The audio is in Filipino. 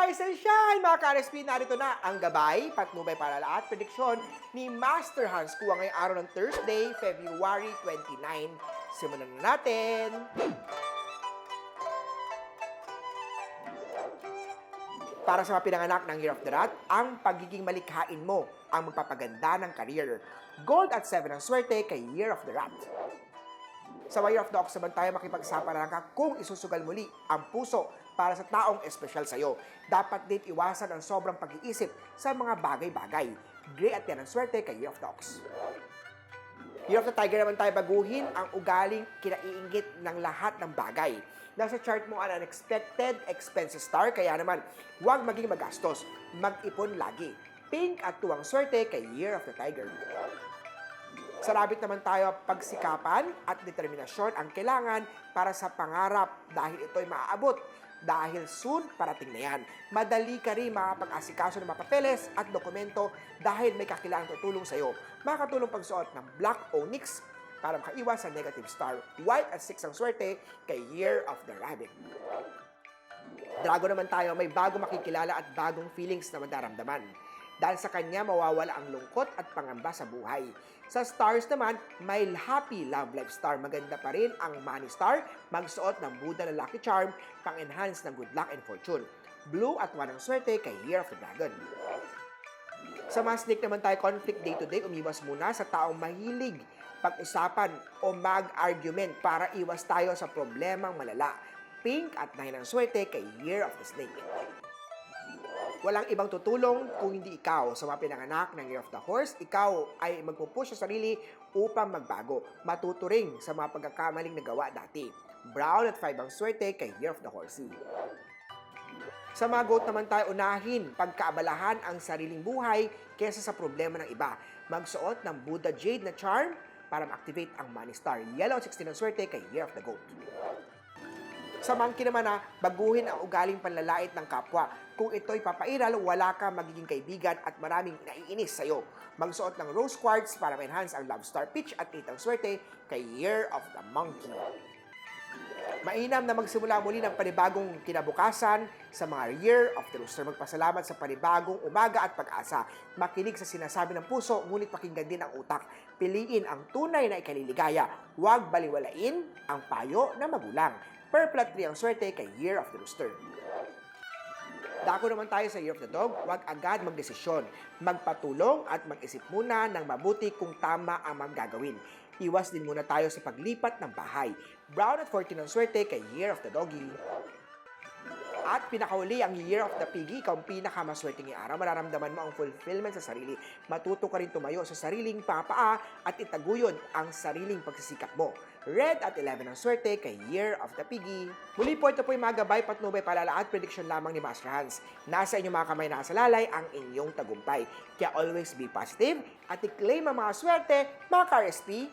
Rise and shine, mga ka-RSP! Narito na ang gabay, patnubay para lahat, prediksyon ni Master Hans Kua ngayong araw ng Thursday, February 29. Simulan na natin! Para sa mga pinanganak ng Year of the Rat, ang pagiging malikhain mo ang magpapaganda ng career. Gold at 7 ang swerte kay Year of the Rat. Sa Year of the Ox naman tayo makipagsapalaran ka kung isusugal muli ang puso para sa taong espesyal sa'yo. Dapat din iwasan ang sobrang pag-iisip sa mga bagay-bagay. Gray at yan ang swerte kay Year of the Ox. Year of the Tiger naman tayo baguhin ang ugaling kinaiinggit ng lahat ng bagay. Nasa chart mo ang unexpected expenses star, kaya naman huwag maging magastos, mag-ipon lagi. Pink at tuwang swerte kay Year of the Tiger. Sa rabbit naman tayo, pagsikapan at determinasyon ang kailangan para sa pangarap dahil ito'y maaabot. Dahil soon, parating na yan. Madali ka rin makapag-asikaso ng mga papeles at dokumento dahil may kakilangang tutulong sa'yo. Makakatulong pagsuot ng Black Onyx para makaiwas sa negative star. White at 6 ang swerte kay Year of the Rabbit. Dragon naman tayo, may bago makikilala at bagong feelings na madaramdaman. Dahil sa kanya, mawawala ang lungkot at pangamba sa buhay. Sa stars naman, may happy love life star. Maganda pa rin ang money star. Magsuot ng Buddha na lucky charm, pang-enhance ng good luck and fortune. Blue at 1 ang swerte kay Year of the Dragon. Sa mga snake naman tayo, conflict day-to-day, umiwas muna sa taong mahilig pag-usapan o mag-argument para iwas tayo sa problemang malala. Pink at 9 ang swerte kay Year of the Snake. Walang ibang tutulong kung hindi ikaw. Sa mga pinanganak ng Year of the Horse, ikaw ay magpupush sa sarili upang magbago. Matuturing sa mga pagkakamaling nagawa dati. Brown at 5 ang swerte kay Year of the Horsey. Sa mga goat naman tayo, unahin pagkaabalahan ang sariling buhay kaysa sa problema ng iba. Magsuot ng Buddha Jade na charm para ma-activate ang money star. Yellow at 16 ang swerte kay Year of the Goat. Sa monkey naman na baguhin ang ugaling panlalait ng kapwa. Kung ito'y papairal, wala ka magiging kaibigan at maraming naiinis sa'yo. Magsuot ng rose quartz para ma-enhance ang love star pitch at 8 ang swerte kay Year of the Monkey. Mainam na magsimula muli ng panibagong kinabukasan sa mga Year of the Rooster. Magpasalamat sa panibagong umaga at pag-asa. Makinig sa sinasabi ng puso, ngunit pakinggan din ang utak. Piliin ang tunay na ikaliligaya. Huwag baliwalain ang payo ng magulang. Purple at 3 ang swerte kay Year of the Rooster. Dako naman tayo sa Year of the Dog, huwag agad magdesisyon. Magpatulong at mag-isip muna ng mabuti kung tama ang magagawin. Iwas din muna tayo sa paglipat ng bahay. Brown at 14 ang swerte kay Year of the Doggy. At pinakauli ang Year of the Piggy, ikaw ang pinakamaswerteng araw. Mararamdaman mo ang fulfillment sa sarili. Matuto ka rin tumayo sa sariling paa at itaguyod ang sariling pagsisikap mo. Red at 11 ang swerte kay Year of the Piggy. Muli po, ito po yung mga gabay, patnubay, palala at prediction lamang ni Master Hans. Nasa inyong mga kamay nakasalalay ang inyong tagumpay. Kaya always be positive at i-claim ang mga swerte, mga ka-RSP.